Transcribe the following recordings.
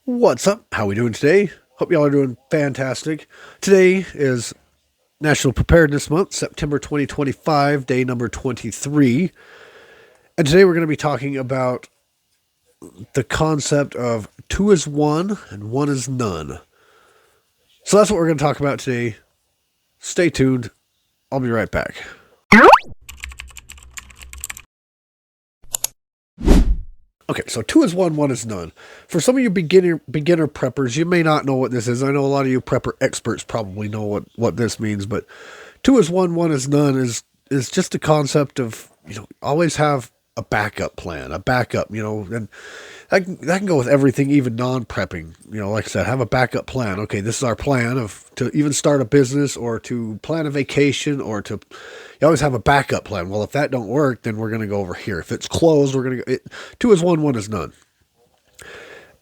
What's up? How we doing today? Hope y'all are doing fantastic. Today is National Preparedness Month, September 2025, day number 23. And today we're going to be talking about the concept of two is one and one is none. So that's what we're going to talk about today. Stay tuned. I'll be right back. Okay, so two is one is none. For some of you beginner preppers, you may not know what this is. I know a lot of you prepper experts probably know what this means, but two is one is none is just a concept of, always have a backup plan, a backup, and that can go with everything, even non-prepping. Like I said, have a backup plan. Okay, this is our plan to even start a business or to plan a vacation or to, you always have a backup plan. Well, if that don't work, then we're going to go over here. If it's closed, we're going to go, two is one is none.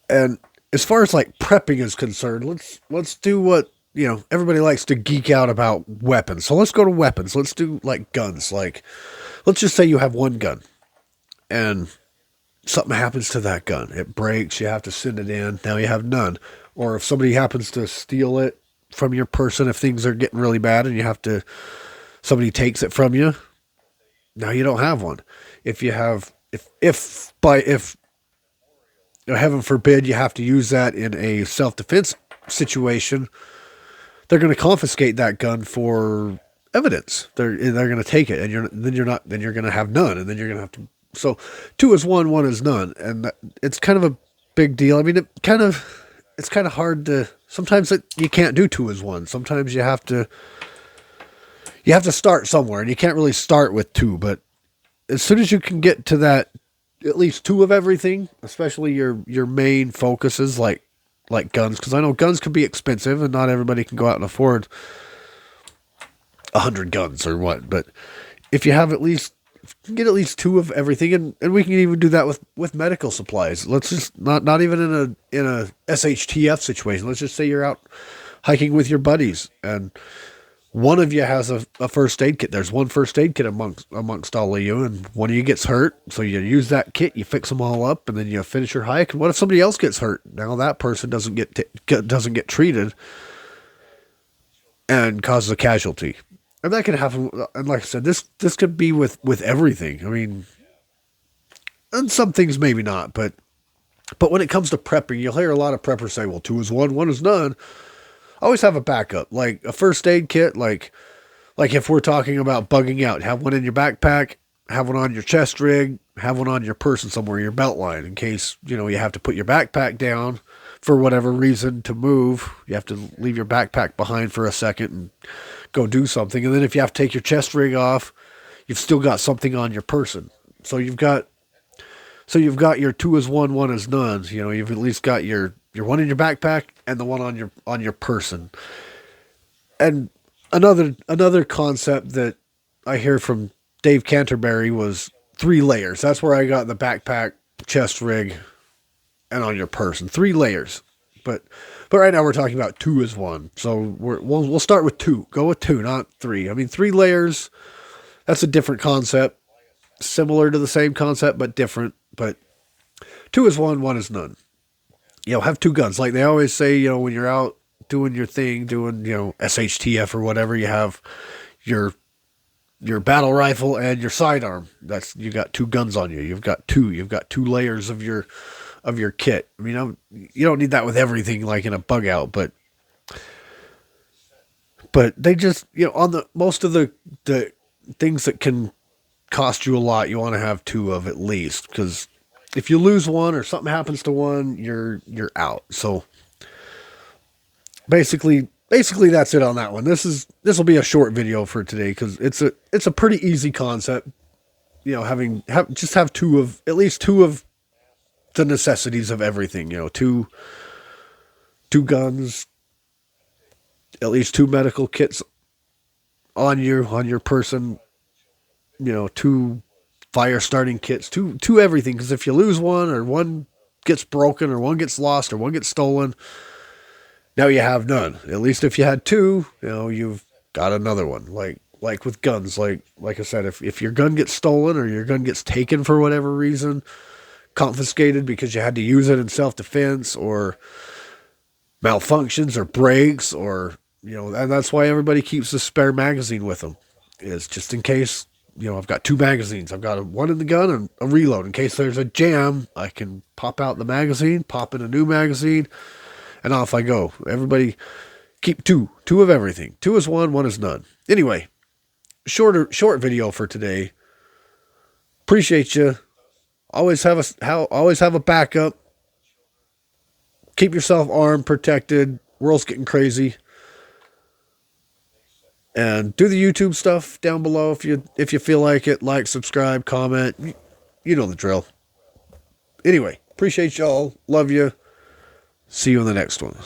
And as far as like prepping is concerned, let's do what, everybody likes to geek out about weapons. So let's go to weapons. Let's do like guns. Like, let's just say you have one gun and something happens to that gun. It breaks. You have to send it in. Now you have none. Or if somebody happens to steal it from your person, if things are getting really bad and somebody takes it from you, now you don't have one. If you have, if heaven forbid, you have to use that in a self-defense situation, they're going to confiscate that gun for evidence. They're going to take it, and then you're going to have none, and then you're going to have to. So two is one is none, and it's kind of a big deal. I mean, it's kind of hard to. Sometimes you can't do two is one. Sometimes you have to start somewhere, and you can't really start with two. But as soon as you can get to that, at least two of everything, especially your main focuses like guns, because I know guns can be expensive, and not everybody can go out and afford 100 guns or what. But if you have get at least two of everything, and we can even do that with medical supplies. Let's just not even in a SHTF situation. Let's just say you're out hiking with your buddies, and one of you has a first aid kit. There's one first aid kit amongst all of you, and one of you gets hurt. So you use that kit, you fix them all up, and then you finish your hike. And what if somebody else gets hurt? Now that person doesn't get treated and causes a casualty. And that can happen. And like I said, this could be with everything. I mean, and some things maybe not, but when it comes to prepping, you'll hear a lot of preppers say, "Well, two is one is none." Always have a backup, like a first aid kit. Like if we're talking about bugging out, have one in your backpack, have one on your chest rig, have one on your person somewhere, your belt line, in case you have to put your backpack down for whatever reason to move. You have to leave your backpack behind for a second and go do something. And then if you have to take your chest rig off, you've still got something on your person. So you've got your two is one is none. You've at least got your one in your backpack and the one on your person. And another concept that I hear from Dave Canterbury was 3 layers. That's where I got the backpack, chest rig, and on your person. 3 layers. But right now we're talking about two is one. So we'll start with 2. Go with 2, not 3. I mean, 3 layers, that's a different concept. Similar to the same concept, but different. But two is one is none. Have 2 guns. Like they always say, when you're out doing your thing, doing, SHTF or whatever, you have your battle rifle and your sidearm. You got 2 guns on you. You've got 2 layers of your kit. I mean, you don't need that with everything like in a bug out, but they just, on the most of the things that can cost you a lot, you want to have 2 of at least, because if you lose one or something happens to one, you're out. So basically that's it on that one. This will be a short video for today because it's a pretty easy concept. Just have at least two of the necessities of everything. Two guns, at least 2 medical kits on your person. 2 fire starting kits, two everything. Because if you lose one, or one gets broken, or one gets lost, or one gets stolen, now you have none. At least if you had 2, you've got another one. Like with guns, like I said, if your gun gets stolen or your gun gets taken for whatever reason, confiscated because you had to use it in self-defense, or malfunctions or breaks, or and that's why everybody keeps a spare magazine with them, is just in case. I've got two magazines. I've got one in the gun and a reload. In case there's a jam, I can pop out the magazine, pop in a new magazine, and off I go. Everybody keep two of everything. Two is one is none. Anyway, short video for today. Appreciate you. Always have a backup. Keep yourself armed, protected. World's getting crazy. And do the YouTube stuff down below if you feel like it. Like, subscribe, comment. You know the drill. Anyway, appreciate y'all. Love you. See you in the next one.